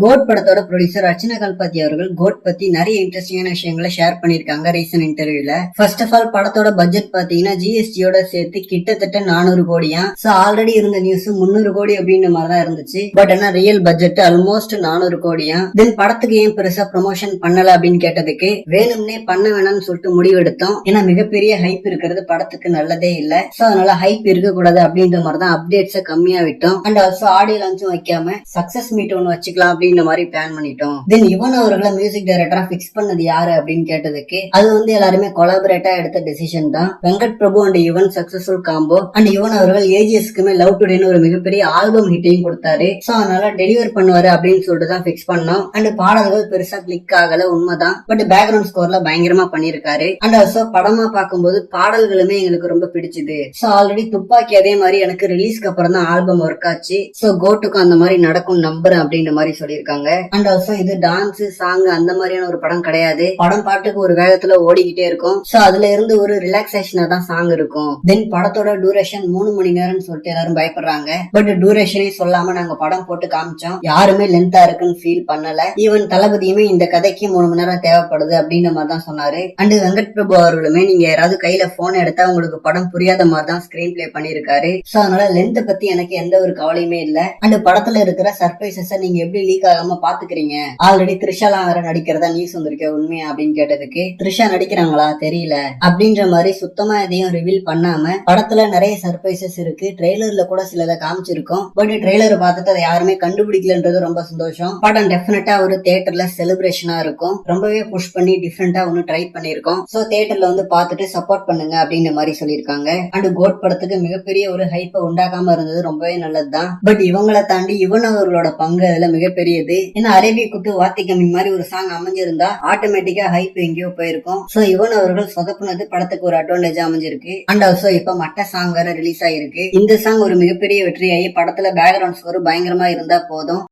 Code படத்தோட producer Archana Kalpathi அவர்கள் code பத்தி நிறைய இன்ட்ரெஸ்டிங்கான விஷயங்களை ஷேர் பண்ணிருக்காங்க ரீசன்ட் இன்டர்வியூல. ஃபர்ஸ்ட் ஆஃப் ஆல் படத்தோட பட்ஜெட் பாத்தீங்கன்னா ஜிஎஸ்டியோட சேர்த்து கிட்டத்தட்ட 400 கோடியா. சோ ஆல்ரெடி இருந்த நியூஸ் 300 கோடி அப்படின்ற மாதிரி தான் இருந்துச்சு. பட் ஆனா ரியல் பட்ஜெட் ஆல்மோஸ்ட் 400 கோடியா. தென் படத்துக்கு ஏன் பெருசா ப்ரொமோஷன் பண்ணல அப்படின்னு கேட்டதுக்கு வேணும்னே பண்ண வேணாம்னு சொல்லிட்டு முடிவெடுத்தோம். ஏன்னா மிகப்பெரிய ஹைப் இருக்கிறது படத்துக்கு நல்லதே இல்ல. சோ அதனால ஹைப் இருக்க கூடாது அப்படின்ற மாதிரி தான் அப்டேட்ஸை கம்மியா விட்டோம். அண்ட் ஆல்சோ ஆடியோ லான்ச்சும் வைக்காம சக்சஸ் மீட் ஒன்னு வச்சுக்கலாம் அப்படின்ற மாதிரி பிளான் பண்ணிட்டோம். தென் இவன் அவர்களை மியூசிக் டைரக்டரா பிக்ஸ் பண்ணது யாரு அப்படின்னு கேட்டதுக்கு அது வந்து எல்லாருமே கொலாபரேட்டா எடுத்த டெசிஷன் தான். Venkat Prabhu and Yuvan successful combo. And Yuvan அவர்கள் ஏஜிஎஸ்க்குமே லவ் டுடேன்னு ஒரு மிகப்பெரிய ஆல்பம் ஹிட்டையும் கொடுத்தாரு. சோ அதனால டெலிவர் பண்ணுவாரு அப்படின்னு சொல்லிட்டு தான் பிக்ஸ் பண்ணோம். அண்ட் பாடல்கள் பெருசா கிளிக் ஆகல, உண்மைதான். பட் பேக்ரவுண்ட் ஸ்கோர்ல பயங்கரமா பண்ணிருக்காரு. அண்ட் ஆல்சோ படமா பார்க்கும்போது பாடல்களுமே எங்களுக்கு ரொம்ப பிடிச்சது. சோ ஆல்ரெடி துப்பாக்கி அதே மாதிரி எனக்கு ரிலீஸ்க்கு அப்புறம் தான் ஆல்பம் ஒர்க் ஆச்சு. சோ கோட்டுக்கும் அந்த மாதிரி நடக்கும் நம்புறேன் அப்படின்ற மாதிரி சொல்லியிருக்காங்க. அண்ட் ஆல்சோ இது டான்ஸ் சாங் அந்த மாதிரியான ஒரு படம் கிடையாது. படம் பாட்டுக்கு ஒரு வேகத்துல ஓடிக்கிட்டே இருக்கும். சோ அதுல இருந்து ஒரு ரிலாக்ஸேஷனா தான் சாங் இருக்கும். தென் படத்தோட டூரேஷன் 3 மணி நேரம் சொல்லிட்டு எல்லாரும் பயப்படுறாங்க. பட் டூரேஷனே சொல்லாம நாங்க படம் போட்டு காமிச்சோம். யாருமே லென்த்தா இருக்குன்னு ஃபீல் பண்ணல. ஈவன் தளபதியுமே இந்த கதைக்கு 3 மணி நேரம் தேவைப்படுது அப்படின்ற மாதிரி தான் சொன்னாரு. அண்ட் வெங்கட் பிரபு அவர்களுமே நீங்க யாராவது கையில போன் எடுத்தா உங்களுக்கு படம் புரியாத மாதிரி தான் ஸ்கிரீன் பிளே பண்ணிருக்காரு. சோ அதனால லென்த் பத்தி எனக்கு எந்த ஒரு கவலையுமே இல்ல. அண்ட் படத்துல இருக்கிற சர்ப்ரைசஸ் நீங்க எப்படி லீக் ஆகாம பாத்துக்கிறீங்க? ஆல்ரெடி த்ரிஷாலாம் வேற நடிக்கிறதா நியூஸ் வந்திருக்க, உண்மையா அப்படின்னு கேட்டதுக்கு த்ரிஷா நடிக்கிறாங்களா தெரியல அப்படின்ற மாதிரி சுத்தமா எதையும் ரிவீல் பண்ணாம படத்துல நிறைய சர்ப்ரைசஸ் இருக்கு. ட்ரெய்லர்ல கூட சிலதை காமிச்சிருக்கோம். பட் ட்ரெய்லர் பார்த்துட்டு அதை யாருமே கண்டுபிடிக்கலன்றது ரொம்ப சந்தோஷம். படம் டெஃபினட்டா ஒரு தியேட்டர்ல செலிப்ரேஷனா இருக்கும். ரொம்பவே புஷ் பண்ணி டிஃப்ரெண்டா ஒன்னு ட்ரை பண்ணிருக்கோம். சோ தியேட்டர்ல வந்து பார்த்துட்டு சப்போர்ட் பண்ணுங்க அப்படின்ற மாதிரி சொல்லியிருக்காங்க. அண்ட் கோட் படத்துக்கு மிகப்பெரிய ஒரு ஹைப்பை உண்டாக்காம இருந்தது ரொம்பவே நல்லதுதான். பட் இவங்களை தாண்டி இவன் அவர்களோட பங்கு அதுல மிகப்பெரியது. ஏன்னா அரேபிய குத்து வாத்தி கம்மி மாதிரி ஒரு சாங் அமைஞ்சிருந்தா ஆட்டோமேட்டிக்கா ஹைப் எங்கேயோ போயிருக்கும். சோ இவன் அவர்கள் சொதப்புனது படத்துக்கு ஒரு அட்வான்டேஜ் அமைஞ்சிருக்கு. அண்ட் ஆல்சோ இப்ப மட்ட சாங் வேற ரிலீஸ் ஆயிருக்கு. இந்த சாங் ஒரு மிகப்பெரிய வெற்றியாகி படத்துல பேக்ரவுண்ட் ஸ்கோர் பயங்கரமா இருந்தா போதும்.